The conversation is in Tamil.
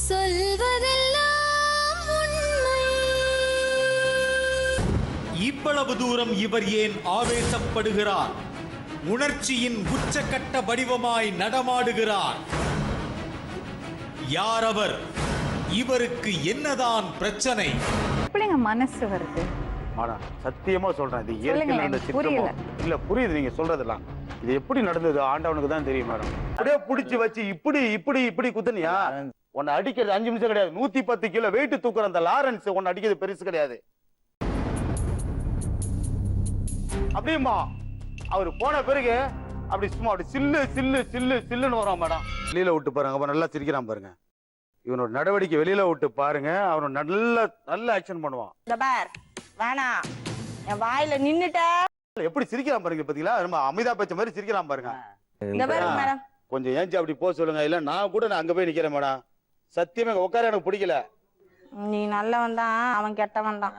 சொல்வதெல்லாம் உண்மை. இவ்வளவு தூரம் இவர் ஏன் ஆவேசப்படுகிறார்? உணர்ச்சியின் உச்சக்கட்ட வடிவமாய் நடமாடுகிறார். யார் அவர்? இவருக்கு என்னதான் பிரச்சனை? எப்படிங்க மனசு வருது? ஆனா சத்தியமா சொல்றேன், இது இயற்கையில் நடந்த சித்திரமோ இல்ல, புரியுது நீங்க சொல்றதெல்லாம். இது எப்படி நடந்தது ஆண்டவனுக்கு தான் தெரியும் மேடம். அப்படியே புடிச்சு வச்சு இப்படி இப்படி இப்படி குத்துனியா? உன்னை அடிக்கிறது 5 நிமிஷம் கிடையாது, 110 கிலோ வெயிட் தூக்குற அந்த லாரன்ஸ் உன்னை அடிக்கிறது பெருசு கிடையாது. அப்படியுமா அவரு போன பிறகு அப்படி சும்மா அப்படி சில்லு சில்லு சில்லு சில்லுன்னு வரும் மேடம். வெளியில விட்டு பாருங்க, அப்ப நல்லா சிரிக்கிறான் பாருங்க. இவனோட நடவடிக்கை வெளியில விட்டு பாருங்க, அவனோட நல்ல ஆக்ஷன் பண்ணுவான். இந்த பார் வேணாம், என் வாயில நின்னுட்ட. எப்படி சிரிக்கிறான் பாருங்க, பாத்தீங்களா? ரொம்ப அமிதாப் பச்சன் மாதிரி சிரிக்கிறான் பாருங்க. இந்த பாருங்க மேடம், கொஞ்சம் ஏஞ்சி அப்படி போக சொல்லுங்க, இல்ல நான் கூட அங்க போய் நிக்கிறேன் மேடம். சத்தியமா உட்கார எனக்கு பிடிக்கல. நீ நல்லவன் தான், அவன் கெட்டவன் தான்.